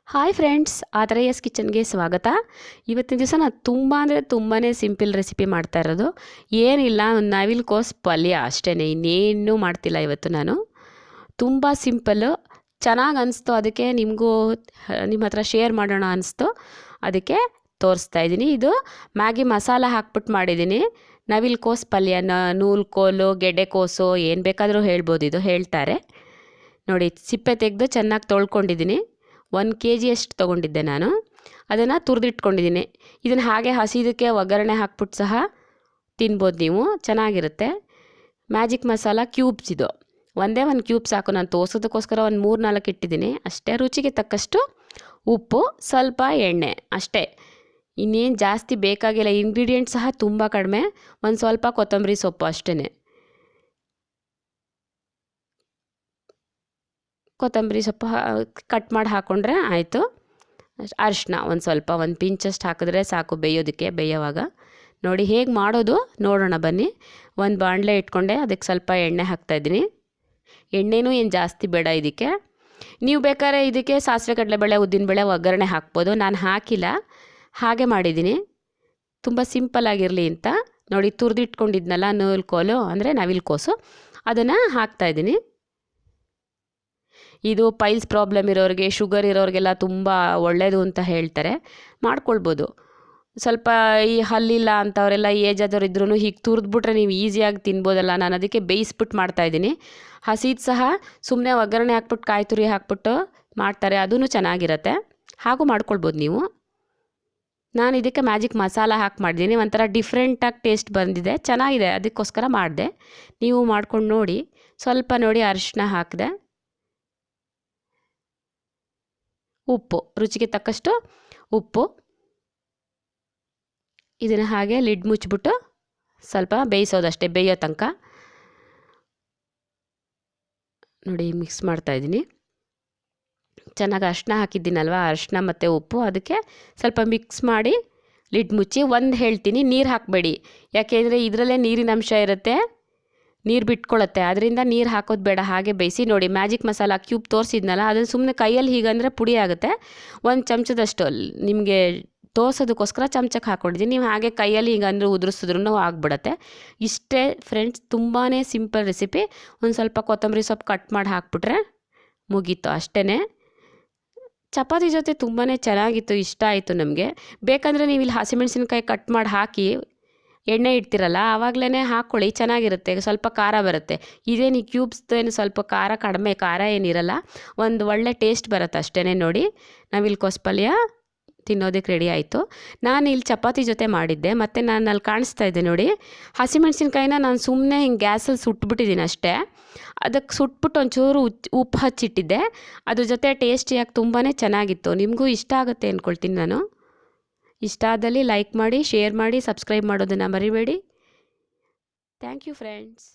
Hi friends, ಆಥ್ರೇಯಸ್ ಕಿಚನ್ಗೆ ಸ್ವಾಗತ. ಇವತ್ತಿನ ದಿವಸ ನಾನು ತುಂಬಾ ಸಿಂಪಲ್ ರೆಸಿಪಿ ಮಾಡ್ತಾ ಇರೋದು. ಏನಿಲ್ಲ, ಒಂದು ನವಿಲುಕೋಸು ಪಲ್ಯ ಅಷ್ಟೇ, ಇನ್ನೇನು ಮಾಡ್ತಿಲ್ಲ ಇವತ್ತು. ನಾನು ತುಂಬ ಸಿಂಪಲ್ಲು, ಚೆನ್ನಾಗಿ ಅನಿಸ್ತು. ಅದಕ್ಕೆ ನಿಮಗೂ ನಿಮ್ಮ ಹತ್ರ ಶೇರ್ ಮಾಡೋಣ ಅನಿಸ್ತು, ಅದಕ್ಕೆ ತೋರಿಸ್ತಾ ಇದ್ದೀನಿ. ಇದು ಮ್ಯಾಗಿ ಮಸಾಲ ಹಾಕ್ಬಿಟ್ಟು ಮಾಡಿದ್ದೀನಿ. ನವಿಲುಕೋಸು ಪಲ್ಯ, ನೂಲ್ಕೋಲು, ಗೆಡ್ಡೆಕೋಸು ಏನು ಬೇಕಾದರೂ ಹೇಳ್ಬೋದು, ಇದು ಹೇಳ್ತಾರೆ ನೋಡಿ. ಸಿಪ್ಪೆ ತೆಗೆದು ಚೆನ್ನಾಗಿ ತೊಳ್ಕೊಂಡಿದ್ದೀನಿ. 1 kg ಅಷ್ಟು ತೊಗೊಂಡಿದ್ದೆ ನಾನು. ಅದನ್ನು ತುರಿದಿಟ್ಕೊಂಡಿದ್ದೀನಿ. ಇದನ್ನು ಹಾಗೆ ಹಸಿದಕ್ಕೆ ಒಗ್ಗರಣೆ ಹಾಕ್ಬಿಟ್ಟು ಸಹ ತಿನ್ಬೋದು ನೀವು, ಚೆನ್ನಾಗಿರುತ್ತೆ. ಮ್ಯಾಜಿಕ್ ಮಸಾಲ ಕ್ಯೂಬ್ಸ್ ಇದು, ಒಂದೇ 1 ಕ್ಯೂಬ್ ಸಾಕು. ನಾನು ತೋರ್ಸೋದಕ್ಕೋಸ್ಕರ ಒಂದು 3-4 ಇಟ್ಟಿದ್ದೀನಿ ಅಷ್ಟೇ. ರುಚಿಗೆ ತಕ್ಕಷ್ಟು ಉಪ್ಪು, ಸ್ವಲ್ಪ ಎಣ್ಣೆ ಅಷ್ಟೇ, ಇನ್ನೇನು ಜಾಸ್ತಿ ಬೇಕಾಗಿಲ್ಲ. ಇಂಗ್ರೀಡಿಯೆಂಟ್ ಸಹ ತುಂಬ ಕಡಿಮೆ, ಒಂದು ಸ್ವಲ್ಪ ಕೊತ್ತಂಬರಿ ಸೊಪ್ಪು ಅಷ್ಟೇ. ಕೊತ್ತಂಬರಿ ಸೊಪ್ಪು ಕಟ್ ಮಾಡಿ ಹಾಕ್ಕೊಂಡ್ರೆ ಆಯಿತು. ಅರಿಶಿನ ಒಂದು ಪಿಂಚಷ್ಟು ಹಾಕಿದ್ರೆ ಸಾಕು ಬೇಯೋವಾಗ. ನೋಡಿ ಹೇಗೆ ಮಾಡೋದು ನೋಡೋಣ ಬನ್ನಿ. ಒಂದು ಬಾಣಲೆ ಇಟ್ಕೊಂಡೆ, ಅದಕ್ಕೆ ಸ್ವಲ್ಪ ಎಣ್ಣೆ ಹಾಕ್ತಾಯಿದ್ದೀನಿ. ಎಣ್ಣೆನೂ ಏನು ಜಾಸ್ತಿ ಬೇಡ ಇದಕ್ಕೆ. ನೀವು ಬೇಕಾದ್ರೆ ಇದಕ್ಕೆ ಸಾಸಿವೆ, ಕಡಲೆಬೇಳೆ, ಉದ್ದಿನಬೇಳೆ ಒಗ್ಗರಣೆ ಹಾಕ್ಬೋದು. ನಾನು ಹಾಕಿಲ್ಲ, ಹಾಗೆ ಮಾಡಿದ್ದೀನಿ, ತುಂಬ ಸಿಂಪಲ್ಲಾಗಿರಲಿ ಅಂತ. ನೋಡಿ, ತುರಿದಿಟ್ಕೊಂಡಿದ್ನಲ್ಲ ನೂಲ್ಕೋಲು ಅಂದರೆ ನವಿಲುಕೋಸು, ಅದನ್ನು ಹಾಕ್ತಾಯಿದ್ದೀನಿ. ಇದು ಪೈಲ್ಸ್ ಪ್ರಾಬ್ಲಮ್ ಇರೋರಿಗೆ, ಶುಗರ್ ಇರೋರಿಗೆಲ್ಲ ತುಂಬ ಒಳ್ಳೆಯದು ಅಂತ ಹೇಳ್ತಾರೆ, ಮಾಡ್ಕೊಳ್ಬೋದು. ಸ್ವಲ್ಪ ಈ ಹಲ್ಲಿಲ್ಲ ಅಂಥವರೆಲ್ಲ, ಏಜ್ ಆದವ್ರು ಇದ್ರೂ ಹೀಗೆ ತುರಿದ್ಬಿಟ್ರೆ ನೀವು ಈಸಿಯಾಗಿ ತಿನ್ಬೋದಲ್ಲ. ನಾನು ಅದಕ್ಕೆ ಬೇಯಿಸ್ಬಿಟ್ಟು ಮಾಡ್ತಾಯಿದ್ದೀನಿ. ಹಸಿದು ಸಹ ಸುಮ್ಮನೆ ಒಗ್ಗರಣೆ ಹಾಕ್ಬಿಟ್ಟು ಕಾಯಿ ತುರಿ ಹಾಕ್ಬಿಟ್ಟು ಮಾಡ್ತಾರೆ, ಅದೂ ಚೆನ್ನಾಗಿರುತ್ತೆ. ಹಾಗೂ ಮಾಡ್ಕೊಳ್ಬೋದು ನೀವು. ನಾನು ಇದಕ್ಕೆ ಮ್ಯಾಜಿಕ್ ಮಸಾಲ ಹಾಕಿ ಮಾಡಿದ್ದೀನಿ, ಒಂಥರ ಡಿಫ್ರೆಂಟಾಗಿ ಟೇಸ್ಟ್ ಬಂದಿದೆ, ಚೆನ್ನಾಗಿದೆ, ಅದಕ್ಕೋಸ್ಕರ ಮಾಡಿದೆ. ನೀವು ಮಾಡ್ಕೊಂಡು ನೋಡಿ. ಸ್ವಲ್ಪ ನೋಡಿ ಅರಿಶಿನ ಹಾಕಿದೆ, ಉಪ್ಪು, ರುಚಿಗೆ ತಕ್ಕಷ್ಟು ಉಪ್ಪು. ಇದನ್ನು ಹಾಗೆ ಲಿಡ್ ಮುಚ್ಚಿಬಿಟ್ಟು ಸ್ವಲ್ಪ ಬೇಯಿಸೋದಷ್ಟೇ, ಬೇಯೋ ತನಕ. ನೋಡಿ ಮಿಕ್ಸ್ ಮಾಡ್ತಾಯಿದ್ದೀನಿ. ಚೆನ್ನಾಗಿ ಅರಿಶಿನ ಹಾಕಿದ್ದೀನಲ್ವ, ಅರಿಶಿನ ಮತ್ತು ಉಪ್ಪು, ಅದಕ್ಕೆ ಸ್ವಲ್ಪ ಮಿಕ್ಸ್ ಮಾಡಿ ಲಿಡ್ ಮುಚ್ಚಿ. ಒಂದು ಹೇಳ್ತೀನಿ, ನೀರು ಹಾಕಬೇಡಿ, ಯಾಕೆಂದರೆ ಇದರಲ್ಲೇ ನೀರಿನ ಅಂಶ ಇರುತ್ತೆ, ನೀರು ಬಿಟ್ಕೊಳ್ಳುತ್ತೆ. ಅದರಿಂದ ನೀರು ಹಾಕೋದು ಬೇಡ, ಹಾಗೆ ಬೇಯಿಸಿ. ನೋಡಿ ಮ್ಯಾಜಿಕ್ ಮಸಾಲ ಕ್ಯೂಬ್ ತೋರಿಸಿದ್ನಲ್ಲ, ಅದನ್ನು ಸುಮ್ಮನೆ ಕೈಯಲ್ಲಿ ಹೀಗಂದರೆ ಪುಡಿ ಆಗುತ್ತೆ. 1 ಚಮಚದಷ್ಟು ನಿಮಗೆ ತೋರಿಸೋದಕ್ಕೋಸ್ಕರ ಚಮಚಕ್ಕೆ ಹಾಕ್ಕೊಂಡಿದ್ದೀನಿ. ನೀವು ಹಾಗೆ ಕೈಯಲ್ಲಿ ಹೀಗಂದ್ರೆ ಉದುರಿಸಿದ್ರೂ ಆಗಿಬಿಡುತ್ತೆ. ಇಷ್ಟೇ ಫ್ರೆಂಡ್ಸ್, ತುಂಬಾ ಸಿಂಪಲ್ ರೆಸಿಪಿ. ಒಂದು ಸ್ವಲ್ಪ ಕೊತ್ತಂಬರಿ ಸೊಪ್ಪು ಕಟ್ ಮಾಡಿ ಹಾಕ್ಬಿಟ್ರೆ ಮುಗೀತು, ಅಷ್ಟೇ. ಚಪಾತಿ ಜೊತೆ ತುಂಬಾ ಚೆನ್ನಾಗಿತ್ತು, ಇಷ್ಟ ಆಯಿತು ನಮಗೆ. ಬೇಕಂದರೆ ನೀವು ಇಲ್ಲಿ ಹಸಿಮೆಣಸಿನ್ಕಾಯಿ ಕಟ್ ಮಾಡಿ ಹಾಕಿ ಎಣ್ಣೆ ಇಡ್ತಿರಲ್ಲ, ಆವಾಗಲೇ ಹಾಕ್ಕೊಳ್ಳಿ, ಚೆನ್ನಾಗಿರುತ್ತೆ. ಸ್ವಲ್ಪ ಖಾರ ಬರುತ್ತೆ. ಇದೇನು ಈ ಕ್ಯೂಬ್ಸ್ದು ಏನು ಸ್ವಲ್ಪ ಕಡಿಮೆ ಖಾರ ಏನಿರಲ್ಲ, ಒಂದು ಒಳ್ಳೆ ಟೇಸ್ಟ್ ಬರುತ್ತೆ ಅಷ್ಟೇ. ನೋಡಿ ನವಿಲುಕೋಸು ಪಲ್ಯ ತಿನ್ನೋದಕ್ಕೆ ರೆಡಿ ಆಯಿತು. ನಾನು ಇಲ್ಲಿ ಚಪಾತಿ ಜೊತೆ ಮಾಡಿದ್ದೆ. ಮತ್ತು ನಾನು ಅಲ್ಲಿ ಕಾಣಿಸ್ತಾ ಇದ್ದೆ ನೋಡಿ, ಹಸಿಮೆಣಸಿನ್ಕಾಯಿನ ನಾನು ಸುಮ್ಮನೆ ಹಿಂಗೆ ಗ್ಯಾಸಲ್ಲಿ ಸುಟ್ಬಿಟ್ಟಿದ್ದೀನಿ ಅಷ್ಟೇ. ಅದಕ್ಕೆ ಸುಟ್ಬಿಟ್ಟು ಒಂಚೂರು ಉಪ್ಪು ಹಚ್ಚಿಟ್ಟಿದ್ದೆ, ಅದ್ರ ಜೊತೆ ಟೇಸ್ಟಿಯಾಗಿ ತುಂಬಾ ಚೆನ್ನಾಗಿತ್ತು. ನಿಮಗೂ ಇಷ್ಟ ಆಗುತ್ತೆ ಅಂದ್ಕೊಳ್ತೀನಿ ನಾನು. ಇಷ್ಟ ಆದಲ್ಲಿ ಲೈಕ್ ಮಾಡಿ, ಶೇರ್ ಮಾಡಿ, ಸಬ್ಸ್ಕ್ರೈಬ್ ಮಾಡೋದನ್ನು ಮರಿಬೇಡಿ. Thank you friends.